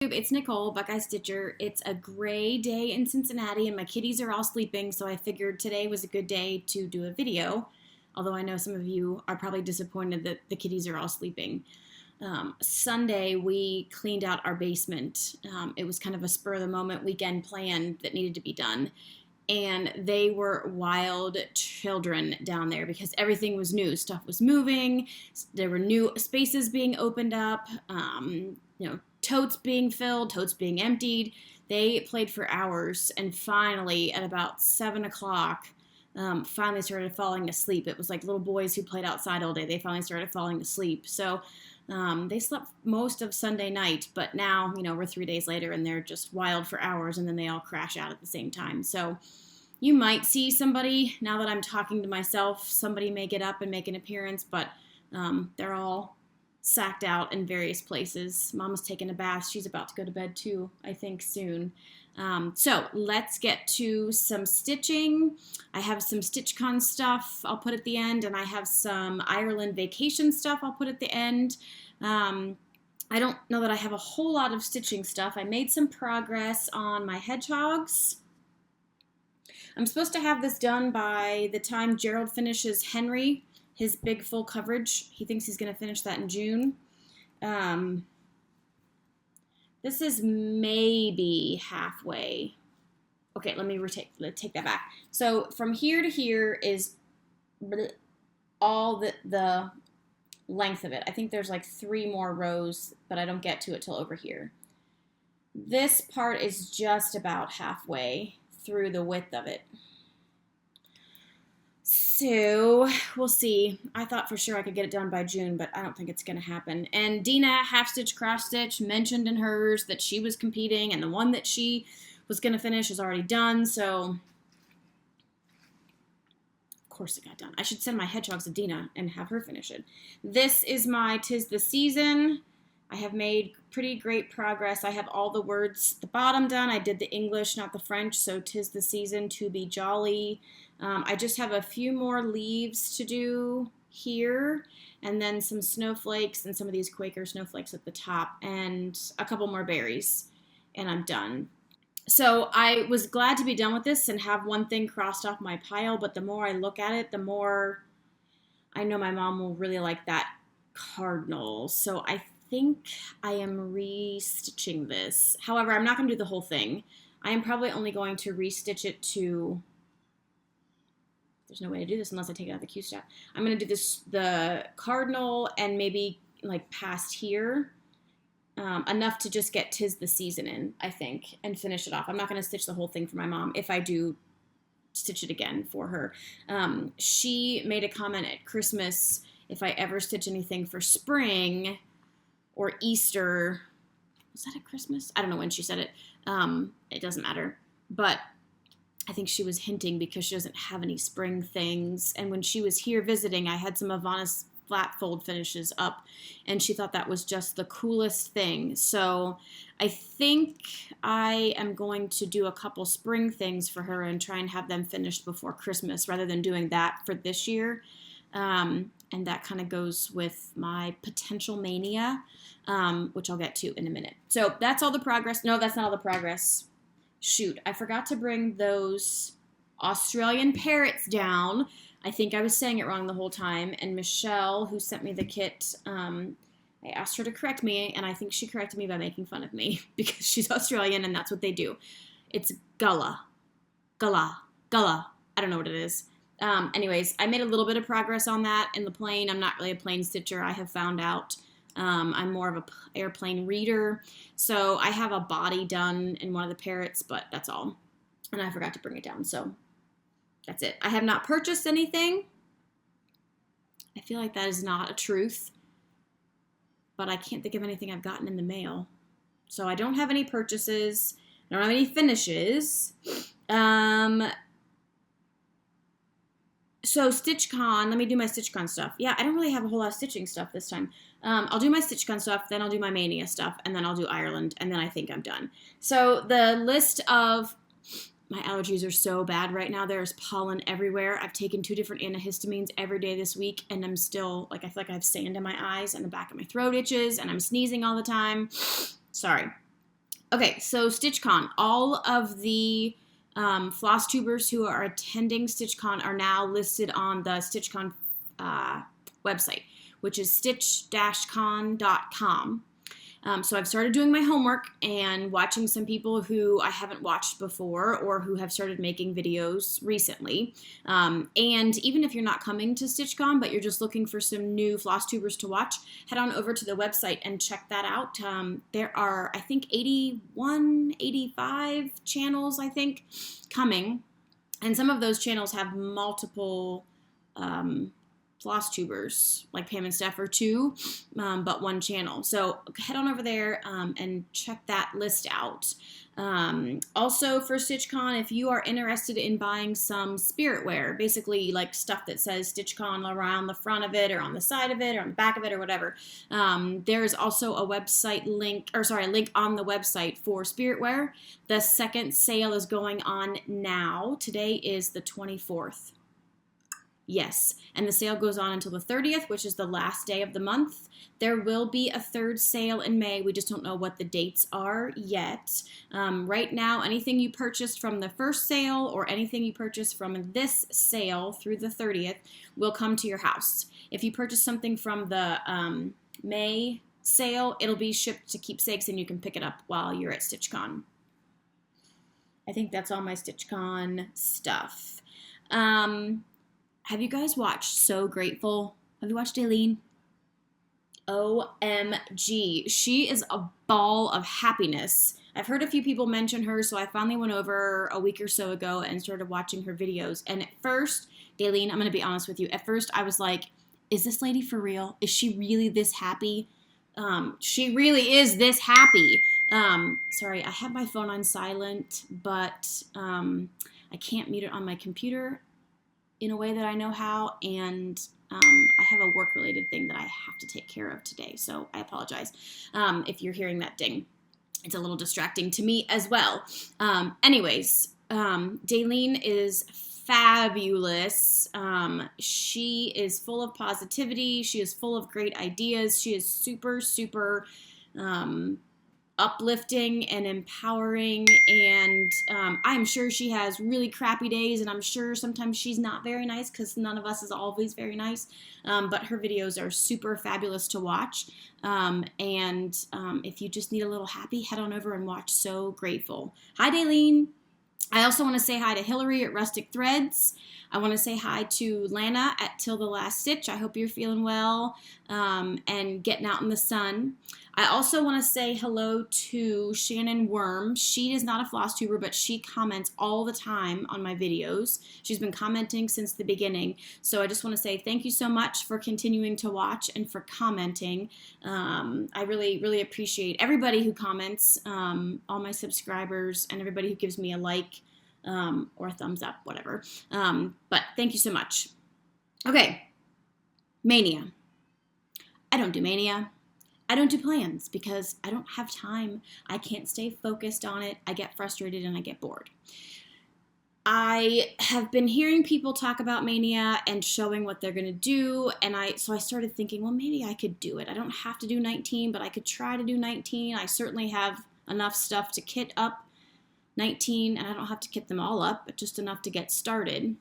It's Nicole, Buckeye Stitcher. It's a gray day in Cincinnati and my kitties are all sleeping, so I figured today was a good day to do a video, although I know some of you are probably disappointed that the kitties are all sleeping. Sunday, we cleaned out our basement. It was kind of a spur-of-the-moment weekend plan that needed to be done, and they were wild children down there because everything was new. Stuff was moving, there were new spaces being opened up, totes being filled, totes being emptied. They played for hours, and finally, at about 7 o'clock, finally started falling asleep. It was like little boys who played outside all day. They finally started falling asleep. So they slept most of Sunday night, but now, we're 3 days later, and they're just wild for hours, and then they all crash out at the same time. So you might see somebody, now that I'm talking to myself, somebody may get up and make an appearance, but they're all sacked out in various places. Mama's taking a bath. She's about to go to bed too, I think, soon. So let's get to some stitching. I have some StitchCon stuff I'll put at the end, and I have some Ireland vacation stuff I'll put at the end. I don't know that I have a whole lot of stitching stuff. I made some progress on my hedgehogs. I'm supposed to have this done by the time Gerald finishes Henry, his big full coverage. He thinks he's going to finish that in June. This is maybe halfway. Okay, let me take that back. So from here to here is all the length of it. I think there's like 3 more rows, but I don't get to it till over here. This part is just about halfway through the width of it. So we'll see. I thought for sure I could get it done by June, but I don't think it's going to happen. And Dina, half stitch, cross stitch, mentioned in hers that she was competing, and the one that she was going to finish is already done. So of course it got done. I should send my hedgehogs to Dina and have her finish it. This is my 'Tis the Season. I have made pretty great progress. I have all the words at the bottom done. I did the English, not the French, so 'tis the season to be jolly. I just have a few more leaves to do here, and then some snowflakes and some of these Quaker snowflakes at the top, and a couple more berries, and I'm done. So I was glad to be done with this and have one thing crossed off my pile, but the more I look at it, the more I know my mom will really like that cardinal. So I think I am restitching this. However, I'm not going to do the whole thing. I am probably only going to restitch it to... There's no way to do this unless I take it out of the Q-strap. I'm going to do this, the cardinal, and maybe like past here, enough to just get 'Tis the Season in, I think, and finish it off. I'm not going to stitch the whole thing for my mom if I do stitch it again for her. She made a comment at Christmas, if I ever stitch anything for spring or Easter, was that at Christmas? I don't know when she said it. It doesn't matter, but I think she was hinting because she doesn't have any spring things. And when she was here visiting, I had some Ivana's flat fold finishes up, and she thought that was just the coolest thing. So I think I am going to do a couple spring things for her and try and have them finished before Christmas rather than doing that for this year. And that kind of goes with my potential mania, which I'll get to in a minute. So that's all the progress. No, that's not all the progress. Shoot, I forgot to bring those Australian parrots down. I think I was saying it wrong the whole time. And Michelle, who sent me the kit, I asked her to correct me, and I think she corrected me by making fun of me because she's Australian and that's what they do. It's Gullah. Gullah. Gullah. I don't know what it is. Anyways, I made a little bit of progress on that in the plane. I'm not really a plane stitcher, I have found out. I'm more of a airplane reader. So I have a body done in one of the parrots, but that's all. And I forgot to bring it down, so that's it. I have not purchased anything. I feel like that is not a truth, but I can't think of anything I've gotten in the mail. So I don't have any purchases. I don't have any finishes. So StitchCon, let me do my StitchCon stuff. Yeah, I don't really have a whole lot of stitching stuff this time. I'll do my StitchCon stuff, then I'll do my Mania stuff, and then I'll do Ireland, and then I think I'm done. So the list of... My allergies are so bad right now. There's pollen everywhere. I've taken 2 different antihistamines every day this week, and I'm still, I feel like I have sand in my eyes, and the back of my throat itches, and I'm sneezing all the time. Sorry. Okay, so StitchCon, all of the Flosstubers who are attending StitchCon are now listed on the StitchCon website, which is stitch-con.com. So I've started doing my homework and watching some people who I haven't watched before or who have started making videos recently. And even if you're not coming to StitchCon, but you're just looking for some new Flosstubers to watch, head on over to the website and check that out. There are, I think, 81, 85 channels, I think, coming. And some of those channels have multiple Flosstubers, like Pam and Steph, are two, but one channel. So head on over there and check that list out. Also for StitchCon, if you are interested in buying some spirit wear, basically like stuff that says StitchCon around the front of it or on the side of it or on the back of it or whatever, there is also a website link, or sorry, a link on the website for spirit wear. The second sale is going on now. Today is the 24th. Yes, and the sale goes on until the 30th, which is the last day of the month. There will be a third sale in May. We just don't know what the dates are yet. Right now, anything you purchased from the first sale or anything you purchased from this sale through the 30th will come to your house. If you purchase something from the May sale, it'll be shipped to Keepsakes and you can pick it up while you're at StitchCon. I think that's all my StitchCon stuff. Have you guys watched SewGrateful? Have you watched Aileen? OMG. She is a ball of happiness. I've heard a few people mention her, so I finally went over a week or so ago and started watching her videos. And at first, Aileen, I'm going to be honest with you, at first I was like, is this lady for real? Is she really this happy? She really is this happy. Sorry, I have my phone on silent, but I can't mute it on my computer in a way that I know how, and I have a work-related thing that I have to take care of today, so I apologize if you're hearing that ding. It's a little distracting to me as well. Anyways, Daleen is fabulous. She is full of positivity. She is full of great ideas. She is super, super uplifting and empowering, and I'm sure she has really crappy days, and I'm sure sometimes she's not very nice because none of us is always very nice, but her videos are super fabulous to watch, and if you just need a little happy, head on over and watch SewGrateful. Hi, Daleen. I also want to say hi to Hillary at Rustic Threads. I want to say hi to Lana at Till the Last Stitch. I hope you're feeling well and getting out in the sun. I also want to say hello to Shannon Worm. She is not a Flosstuber, but she comments all the time on my videos. She's been commenting since the beginning. So I just want to say thank you so much for continuing to watch and for commenting. I really, really appreciate everybody who comments, all my subscribers, and everybody who gives me a like or a thumbs up, whatever. But thank you so much. Okay, Mania. I don't do Mania. I don't do plans because I don't have time. I can't stay focused on it. I get frustrated and I get bored. I have been hearing people talk about Mania and showing what they're going to do, and so I started thinking, well, maybe I could do it. I don't have to do 19, but I could try to do 19. I certainly have enough stuff to kit up 19, and I don't have to kit them all up, but just enough to get started.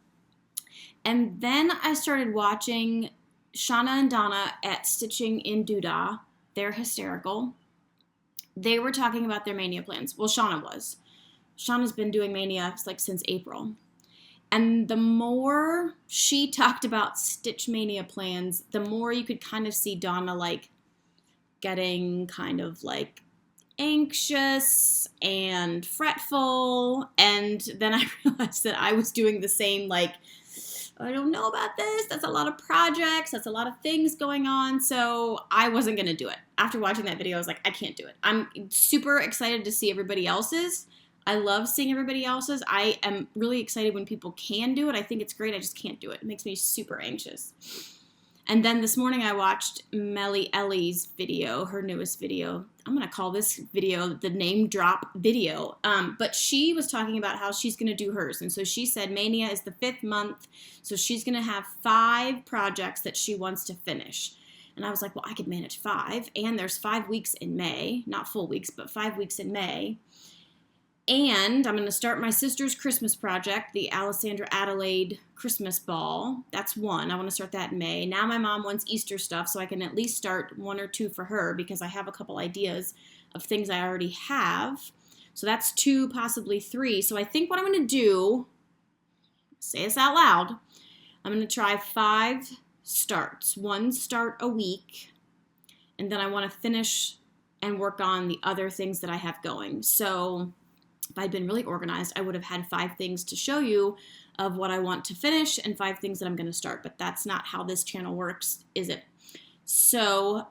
And then I started watching Shauna and Donna at Stitching In DooDah. They're hysterical. They were talking about their Mania plans. Well, Shauna was. Shauna's been doing Mania like since April. And the more she talked about Stitch Mania plans, the more you could kind of see Donna like getting kind of like anxious and fretful. And then I realized that I was doing the same, like, I don't know about this. That's a lot of projects. That's a lot of things going on. So I wasn't going to do it. After watching that video, I was like, I can't do it. I'm super excited to see everybody else's. I love seeing everybody else's. I am really excited when people can do it. I think it's great. I just can't do it. It makes me super anxious. And then this morning I watched Melly Ellie's video, her newest video. I'm going to call this video the name drop video. But she was talking about how she's going to do hers. And so she said Mania is the 5th month. So she's going to have 5 projects that she wants to finish. And I was like, well, I could manage 5. And there's 5 weeks in May, not full weeks, but 5 weeks in May. And I'm going to start my sister's Christmas project, the Alessandra Adelaide Christmas Ball. That's one. I want to start that in May. Now my mom wants Easter stuff, so I can at least start 1 or 2 for her because I have a couple ideas of things I already have. So that's 2, possibly 3. So I think what I'm going to do, say this out loud, I'm going to try 5 starts, 1 start a week, and then I want to finish and work on the other things that I have going. So if I'd been really organized, I would have had 5 things to show you of what I want to finish and 5 things that I'm going to start, but that's not how this channel works, is it? So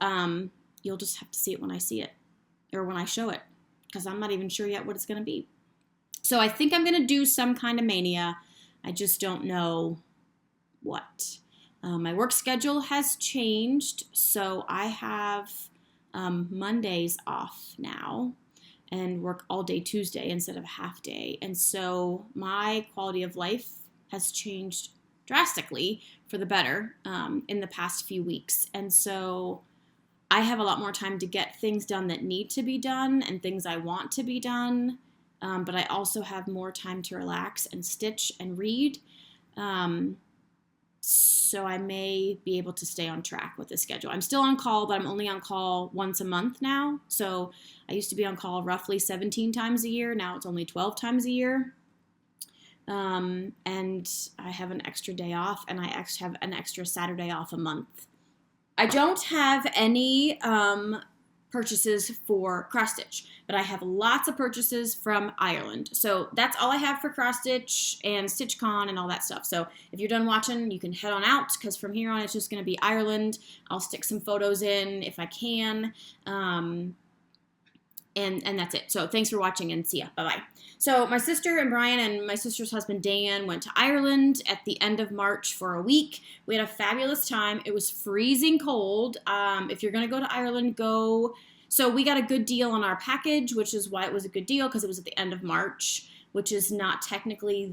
you'll just have to see it when I see it, or when I show it, because I'm not even sure yet what it's going to be. So I think I'm going to do some kind of mania. I just don't know what. My work schedule has changed, so I have Mondays off now and work all day Tuesday instead of a half day. And so my quality of life has changed drastically for the better in the past few weeks. And so I have a lot more time to get things done that need to be done and things I want to be done. But I also have more time to relax and stitch and read. So I may be able to stay on track with the schedule. I'm still on call, but I'm only on call once a month now. So I used to be on call roughly 17 times a year. Now it's only 12 times a year. And I have an extra day off, and I have an extra Saturday off a month. I don't have any purchases for cross stitch, but I have lots of purchases from Ireland. So that's all I have for cross stitch and StitchCon and all that stuff. So if you're done watching, you can head on out, because from here on it's just going to be Ireland. I'll stick some photos in if I can. And that's it. So thanks for watching, and see ya. Bye-bye. So my sister and Brian and my sister's husband Dan went to Ireland at the end of March for a week. We had a fabulous time. It was freezing cold. If you're going to go to Ireland, go. So we got a good deal on our package, which is why it was a good deal, because it was at the end of March, which is not technically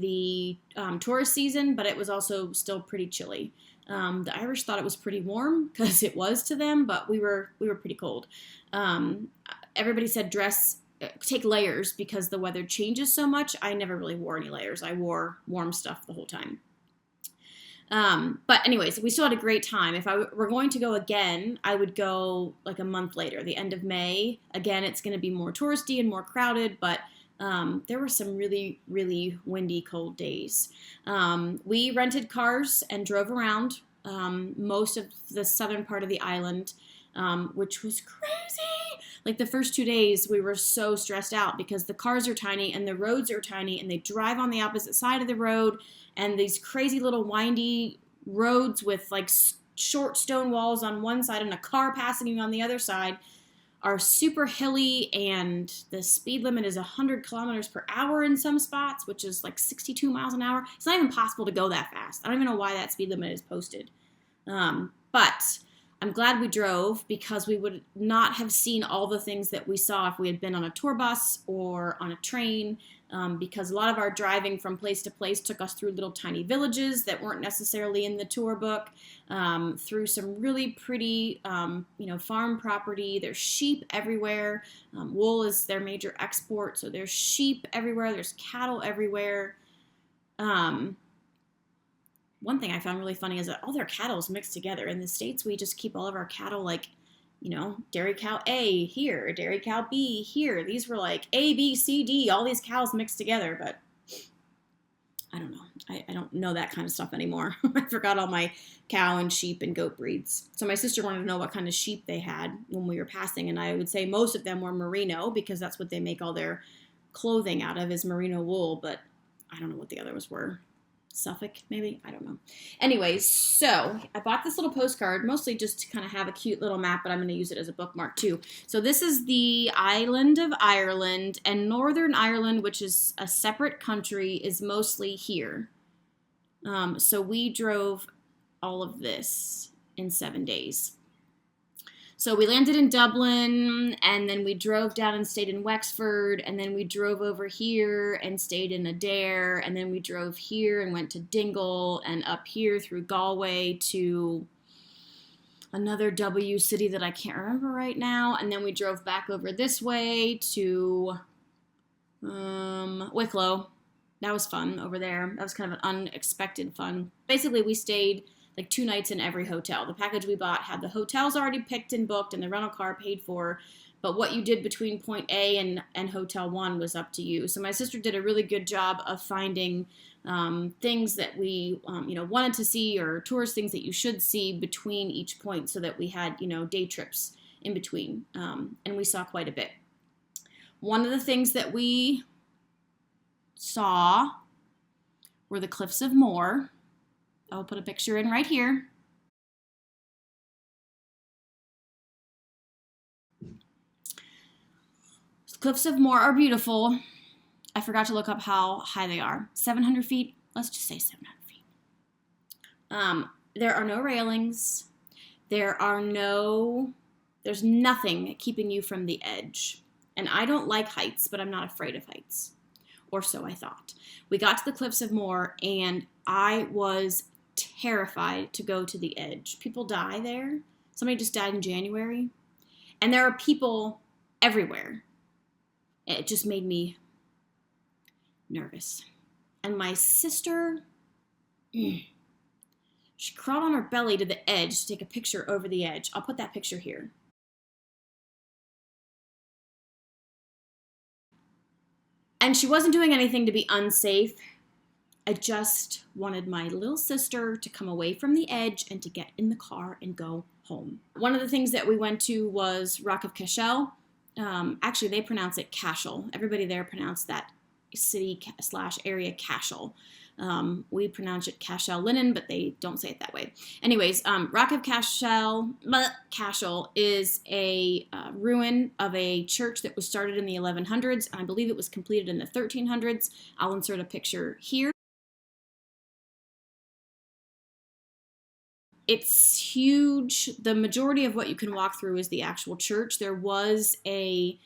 the tourist season, but it was also still pretty chilly. The Irish thought it was pretty warm because it was to them, but we were pretty cold. Everybody said take layers because the weather changes so much. I never really wore any layers. I wore warm stuff the whole time. But anyways, we still had a great time. If I were going to go again, I would go like a month later, the end of May. Again, it's going to be more touristy and more crowded, but there were some really, really windy, cold days. We rented cars and drove around most of the southern part of the island, which was crazy. Like the first 2 days, we were so stressed out because the cars are tiny and the roads are tiny, and they drive on the opposite side of the road, and these crazy little windy roads with like short stone walls on one side and a car passing you on the other side are super hilly, and the speed limit is 100 kilometers per hour in some spots, which is like 62 miles an hour. It's not even possible to go that fast. I don't even know why that speed limit is posted. But I'm glad we drove, because we would not have seen all the things that we saw if we had been on a tour bus or on a train, because a lot of our driving from place to place took us through little tiny villages that weren't necessarily in the tour book, through some really pretty, farm property. There's sheep everywhere. Wool is their major export, so there's sheep everywhere. There's cattle everywhere. One thing I found really funny is that all their cattle is mixed together. In the States, we just keep all of our cattle like, dairy cow A here, dairy cow B here. These were like A, B, C, D, all these cows mixed together, but I don't know. I don't know that kind of stuff anymore. I forgot all my cow and sheep and goat breeds. So my sister wanted to know what kind of sheep they had when we were passing, and I would say most of them were merino, because that's what they make all their clothing out of, is merino wool, but I don't know what the others were. Suffolk, maybe? I don't know. Anyways, so I bought this little postcard, mostly just to kind of have a cute little map, but I'm going to use it as a bookmark too. So this is the island of Ireland, and Northern Ireland, which is a separate country, is mostly here. So we drove all of this in 7 days. So we landed in Dublin, and then we drove down and stayed in Wexford, and then we drove over here and stayed in Adair, and then we drove here and went to Dingle, and up here through Galway to another W city that I can't remember right now. And then we drove back over this way to Wicklow. That was fun over there. That was kind of an unexpected fun. Basically, we stayed like 2 nights in every hotel. The package we bought had the hotels already picked and booked and the rental car paid for. But what you did between point A and Hotel 1 was up to you. So my sister did a really good job of finding things that we wanted to see, or tourist things that you should see between each point, so that we had day trips in between. And we saw quite a bit. One of the things that we saw were the Cliffs of Moher. I'll put a picture in right here. Cliffs of Moher are beautiful. I forgot to look up how high they are. 700 feet? Let's just say 700 feet. There are no railings. There's nothing keeping you from the edge. And I don't like heights, but I'm not afraid of heights. Or so I thought. We got to the Cliffs of Moher, and I was terrified to go to the edge. People die there. Somebody just died in January. And there are people everywhere. It just made me nervous. And my sister, she crawled on her belly to the edge to take a picture over the edge. I'll put that picture here. And she wasn't doing anything to be unsafe. I just wanted my little sister to come away from the edge and to get in the car and go home. One of the things that we went to was Rock of Cashel. Actually, they pronounce it Cashel. Everybody there pronounced that city/area Cashel. We pronounce it Cashel Linen, but they don't say it that way. Anyways, Rock of Cashel is a ruin of a church that was started in the 1100s, and I believe it was completed in the 1300s. I'll insert a picture here. It's huge. The majority of what you can walk through is the actual church. There was a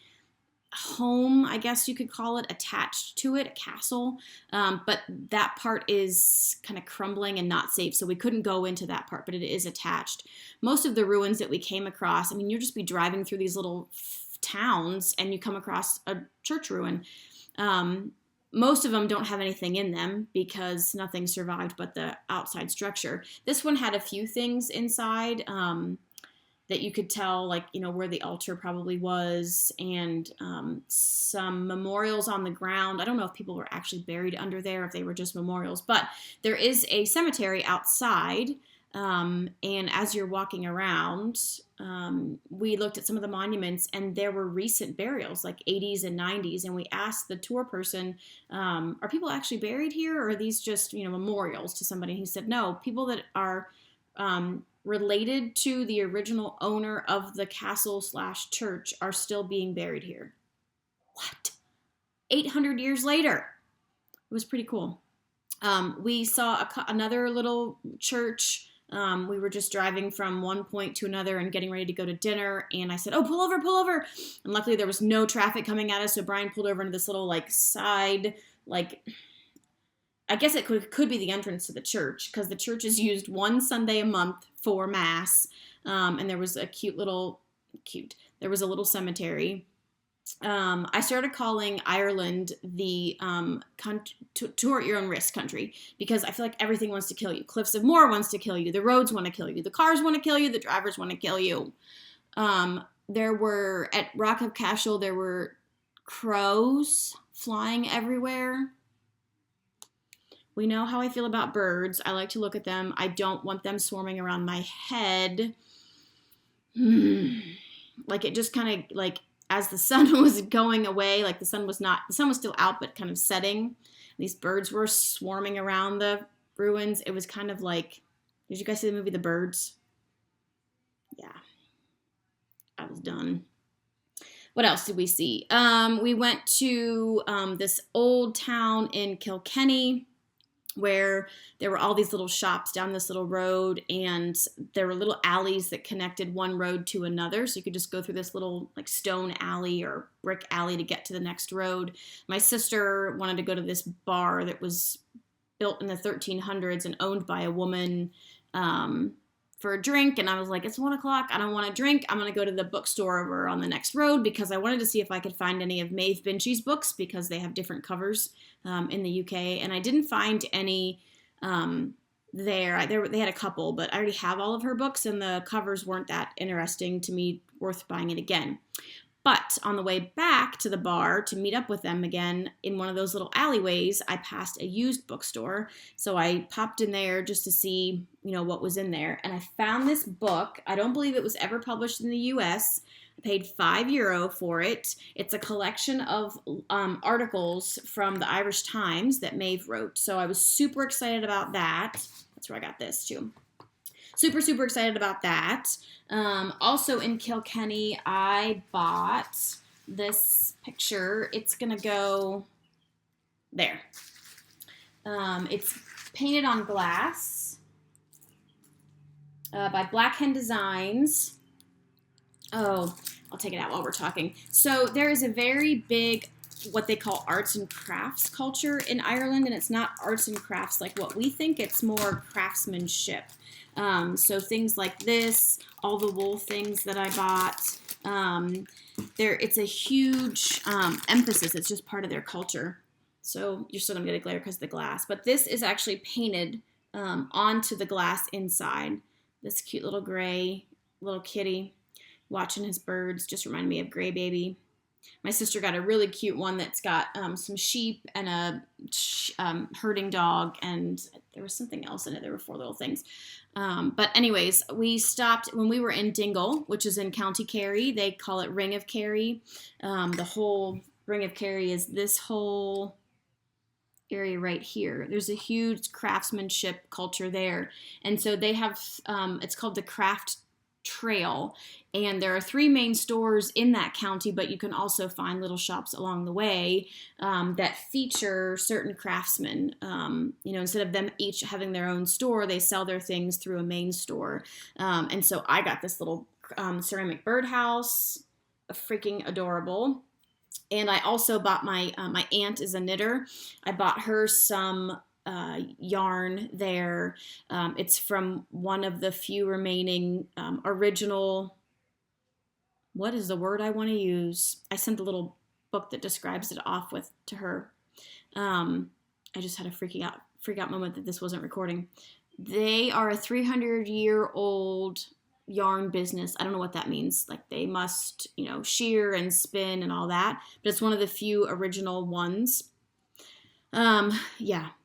home, I guess you could call it, attached to it, a castle, but that part is kind of crumbling and not safe, so we couldn't go into that part, but it is attached. Most of the ruins that we came across, I mean, you'll just be driving through these little towns and you come across a church ruin. Most of them don't have anything in them because nothing survived but the outside structure. This one had a few things inside that you could tell, like, where the altar probably was, and some memorials on the ground. I don't know if people were actually buried under there, if they were just memorials, but there is a cemetery outside, and as you're walking around, we looked at some of the monuments, and there were recent burials, like 80s and 90s, and we asked the tour person, are people actually buried here, or are these just, memorials to somebody? And he said, no, people that are related to the original owner of the castle/church are still being buried here. What? 800 years later. It was pretty cool. We saw another little church. We were just driving from one point to another and getting ready to go to dinner, and I said, oh, pull over, pull over. And luckily there was no traffic coming at us, so Brian pulled over into this little side, I guess it could be the entrance to the church, because the church is used one Sunday a month for mass, and there was a there was a little cemetery. I started calling Ireland the tour at your own risk country, because I feel like everything wants to kill you. Cliffs of Moher wants to kill you. The roads want to kill you. The cars want to kill you. The drivers want to kill you. There were, at Rock of Cashel, there were crows flying everywhere. We know how I feel about birds. I like to look at them. I don't want them swarming around my head. It just kind of, as the sun was going away, the sun was still out, but kind of setting. These birds were swarming around the ruins. It was kind of did you guys see the movie The Birds? Yeah. I was done. What else did we see? We went to this old town in Kilkenny, where there were all these little shops down this little road, and there were little alleys that connected one road to another, so you could just go through this little stone alley or brick alley to get to the next road. My sister wanted to go to this bar that was built in the 1300s and owned by a woman for a drink, and I was like, it's 1 o'clock, I don't want to drink, I'm going to go to the bookstore over on the next road because I wanted to see if I could find any of Maeve Binchy's books because they have different covers in the UK, and I didn't find any there. They had a couple, but I already have all of her books, and the covers weren't that interesting to me, worth buying it again. But on the way back to the bar to meet up with them again in one of those little alleyways, I passed a used bookstore. So I popped in there just to see, what was in there. And I found this book. I don't believe it was ever published in the US. I paid €5 for it. It's a collection of articles from the Irish Times that Maeve wrote. So I was super excited about that. That's where I got this too. Super, super excited about that. Also in Kilkenny, I bought this picture. It's going to go there. It's painted on glass by Black Hen Designs. Oh, I'll take it out while we're talking. So there is a very big, what they call arts and crafts culture in Ireland, and it's not arts and crafts like what we think. It's more craftsmanship. So things like this, all the wool things that I bought, it's a huge emphasis. It's just part of their culture. So you're still going to get a glare because of the glass. But this is actually painted onto the glass inside. This cute little gray little kitty watching his birds just reminded me of Gray Baby. My sister got a really cute one that's got some sheep and a herding dog, and there was something else in it. There were 4 little things. But anyways, we stopped when we were in Dingle, which is in County Kerry. They call it Ring of Kerry. The whole Ring of Kerry is this whole area right here. There's a huge craftsmanship culture there. And so they have, it's called the Craft Trail, and there are 3 main stores in that county, but you can also find little shops along the way that feature certain craftsmen. Instead of them each having their own store, they sell their things through a main store. And so I got this little ceramic birdhouse, freaking adorable. And I also bought my aunt is a knitter. I bought her some yarn there. It's from one of the few remaining original, what is the word I want to use? I sent a little book that describes it off to her. I just had a freak out moment that this wasn't recording. They are a 300-year-old yarn business. I don't know what that means. Like they must, shear and spin and all that, but it's one of the few original ones.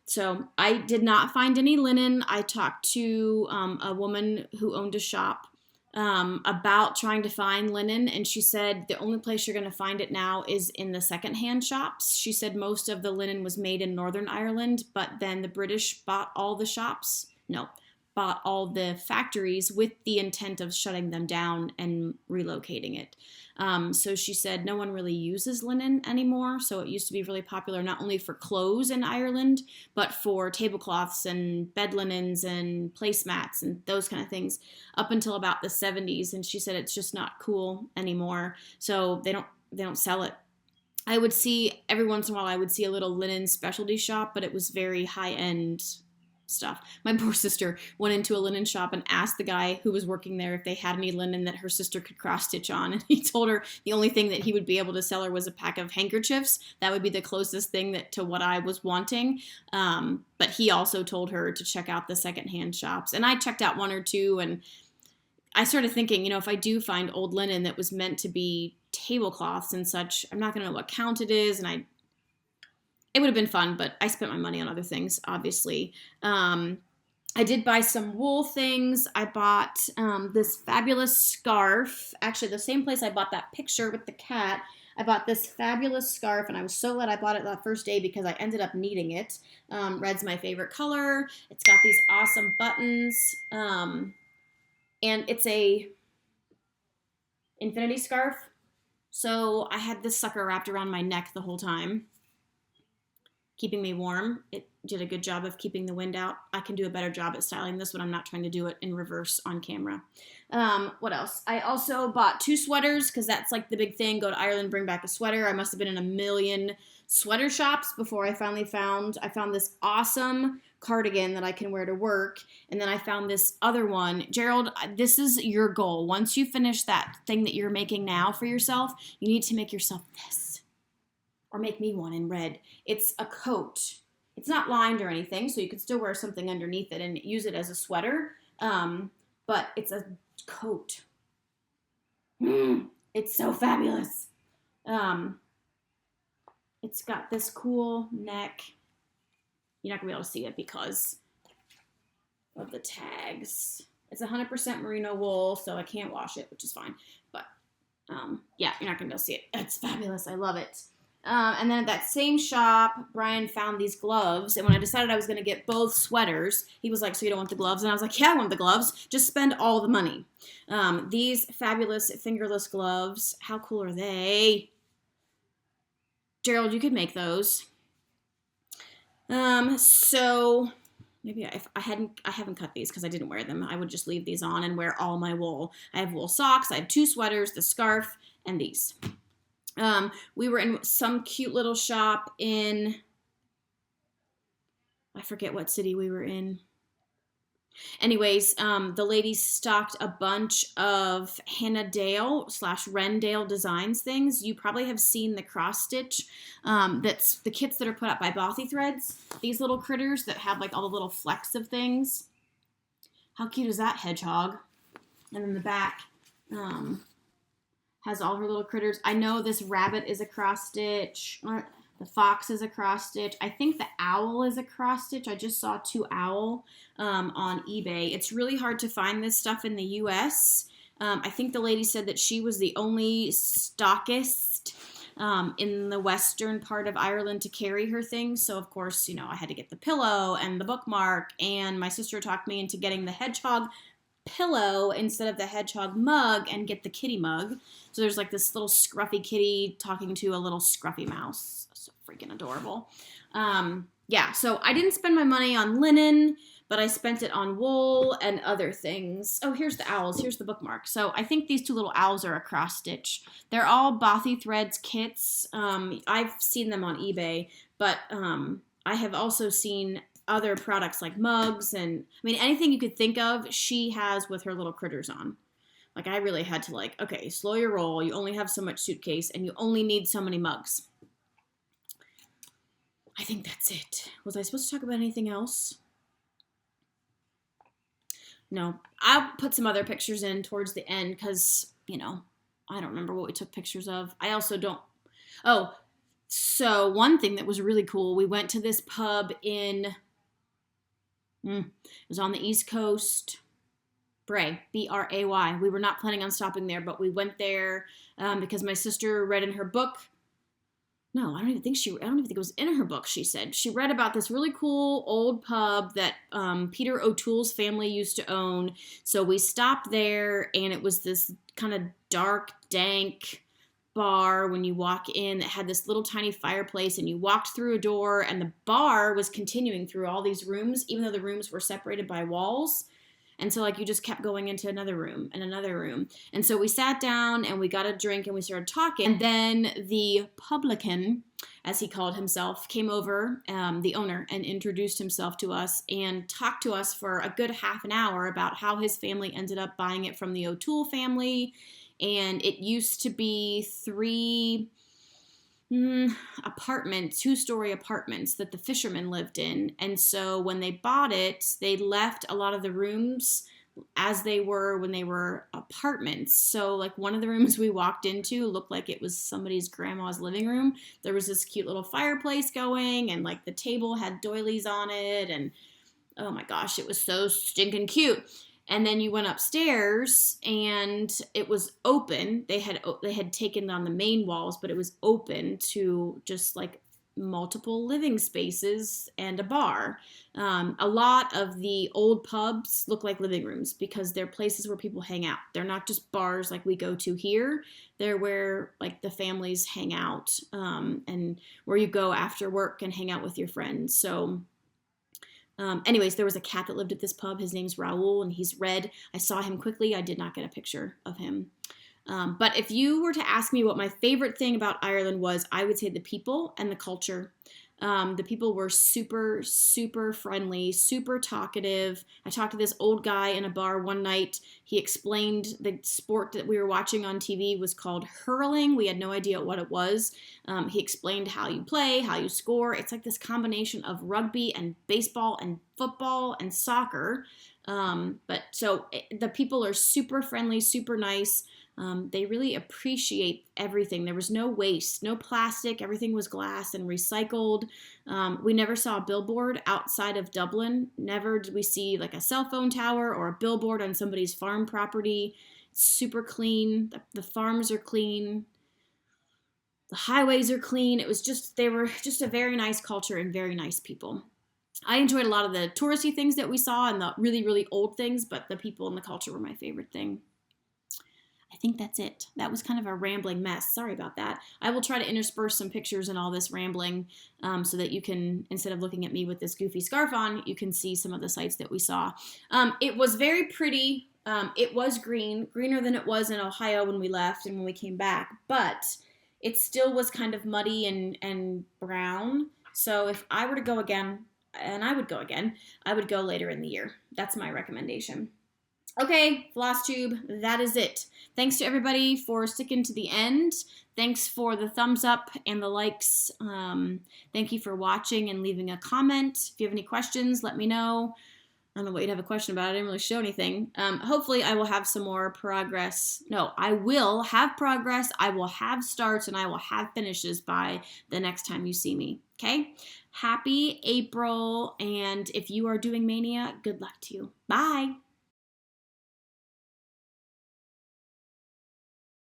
So I did not find any linen. I talked to a woman who owned a shop about trying to find linen, and she said the only place you're going to find it now is in the secondhand shops. She said most of the linen was made in Northern Ireland, but then the British bought all the factories with the intent of shutting them down and relocating it. So she said no one really uses linen anymore. So it used to be really popular not only for clothes in Ireland, but for tablecloths and bed linens and placemats and those kind of things up until about the 70s. And she said it's just not cool anymore. So they don't sell it. I would see every once in a while, I would see a little linen specialty shop, but it was very high-end stuff. My poor sister went into a linen shop and asked the guy who was working there if they had any linen that her sister could cross stitch on, and he told her the only thing that he would be able to sell her was a pack of handkerchiefs. That would be the closest thing to what I was wanting. But he also told her to check out the secondhand shops, and I checked out 1 or 2, and I started thinking, if I do find old linen that was meant to be tablecloths and such, I'm not going to know what count it is, and it would have been fun, but I spent my money on other things, obviously. I did buy some wool things. I bought this fabulous scarf. Actually, the same place I bought that picture with the cat. I bought this fabulous scarf, and I was so glad I bought it that first day because I ended up needing it. Red's my favorite color. It's got these awesome buttons. And it's a infinity scarf. So I had this sucker wrapped around my neck the whole time, keeping me warm. It did a good job of keeping the wind out. I can do a better job at styling this when I'm not trying to do it in reverse on camera. What else? I also bought 2 sweaters because that's like the big thing. Go to Ireland, bring back a sweater. I must have been in a million sweater shops before I finally found this awesome cardigan that I can wear to work. And then I found this other one. Gerald, this is your goal. Once you finish that thing that you're making now for yourself, you need to make yourself this. Or make me one in red. It's a coat. It's not lined or anything, so you could still wear something underneath it and use it as a sweater. But it's a coat. It's so fabulous. It's got this cool neck. You're not going to be able to see it because of the tags. It's 100% merino wool, so I can't wash it, which is fine. But, yeah, you're not going to be able to see it. It's fabulous. I love it. And then at that same shop, Brian found these gloves. And when I decided I was going to get both sweaters, he was like, so you don't want the gloves? And I was like, yeah, I want the gloves. Just spend all the money. These fabulous fingerless gloves. How cool are they? Gerald, you could make those. So maybe if I haven't cut these because I didn't wear them. I would just leave these on and wear all my wool. I have wool socks. I have 2 sweaters, the scarf, and these. We were in some cute little shop in, I forget what city we were in. Anyways, the ladies stocked a bunch of Hannah Dale / Rendale Designs things. You probably have seen the cross stitch. That's the kits that are put up by Rustic Threads. These little critters that have like all the little flecks of things. How cute is that hedgehog? And then the back, has all her little critters. I know this rabbit is a cross stitch. The fox is a cross stitch. I think the owl is a cross stitch. I just saw 2 owl on eBay. It's really hard to find this stuff in the U.S. I think the lady said that she was the only stockist in the western part of Ireland to carry her things. So, of course, you know, I had to get the pillow and the bookmark. And my sister talked me into getting the hedgehog pillow instead of the hedgehog mug and get the kitty mug. So there's like this little scruffy kitty talking to a little scruffy mouse. So freaking adorable. Yeah, so I didn't spend my money on linen, but I spent it on wool and other things. Oh, here's the owls. Here's the bookmark. So I think these 2 little owls are a cross stitch. They're all Rustic Threads kits. I've seen them on eBay, but I have also seen other products like mugs and, I mean, anything you could think of, she has with her little critters on. Like, I really had to like, okay, slow your roll. You only have so much suitcase and you only need so many mugs. I think that's it. Was I supposed to talk about anything else? No. I'll put some other pictures in towards the end because, you know, I don't remember what we took pictures of. I also don't. Oh, so one thing that was really cool, we went to this pub in, it was on the East Coast, Bray, B-R-A-Y. We were not planning on stopping there, but we went there because my sister read in her book. No, I don't even think it was in her book, she said. She read about this really cool old pub that Peter O'Toole's family used to own. So we stopped there, and it was this kind of dark, dank bar when you walk in that had this little tiny fireplace, and you walked through a door, and the bar was continuing through all these rooms, even though the rooms were separated by walls. And so, like, you just kept going into another room and another room. And so we sat down and we got a drink and we started talking. And then the publican, as he called himself, came over, the owner, and introduced himself to us and talked to us for a good half an hour about how his family ended up buying it from the O'Toole family. And it used to be 3 apartments, 2-story apartments that the fishermen lived in. And so when they bought it, they left a lot of the rooms as they were when they were apartments. So like one of the rooms we walked into looked like it was somebody's grandma's living room. There was this cute little fireplace going, and like the table had doilies on it, and oh my gosh, it was so stinking cute. And then you went upstairs and it was open. They had taken down the main walls, but it was open to just like multiple living spaces and a bar. A lot of the old pubs look like living rooms because they're places where people hang out. They're not just bars like we go to here. They're where like the families hang out, and where you go after work and hang out with your friends. So anyways, there was a cat that lived at this pub. His name's Raoul, and he's red. I saw him quickly. I did not get a picture of him. But if you were to ask me what my favorite thing about Ireland was, I would say the people and the culture. The people were super, super friendly, super talkative. I talked to this old guy in a bar one night. He explained the sport that we were watching on TV was called hurling. We had no idea what it was. He explained how you play, how you score. It's like this combination of rugby and baseball and football and soccer. The people are super friendly, super nice. They really appreciate everything. There was no waste, no plastic. Everything was glass and recycled. We never saw a billboard outside of Dublin. Never did we see like a cell phone tower or a billboard on somebody's farm property. It's super clean. The farms are clean. The highways are clean. They were just a very nice culture and very nice people. I enjoyed a lot of the touristy things that we saw and the really, really old things, but the people and the culture were my favorite thing. I think that's it. That was kind of a rambling mess. Sorry about that. I will try to intersperse some pictures in all this rambling so that you can, instead of looking at me with this goofy scarf on, you can see some of the sights that we saw. It was very pretty. It was greener than it was in Ohio when we left and when we came back, but it still was kind of muddy and brown. So if I were to go again, and I would go again, I would go later in the year. That's my recommendation. Okay, Flosstube, that is it. Thanks to everybody for sticking to the end. Thanks for the thumbs up and the likes. Thank you for watching and leaving a comment. If you have any questions, let me know. I don't know what you'd have a question about. I didn't really show anything. Hopefully I will have some more progress. No, I will have progress. I will have starts and I will have finishes by the next time you see me. Okay? Happy April. And if you are doing Mania, good luck to you. Bye.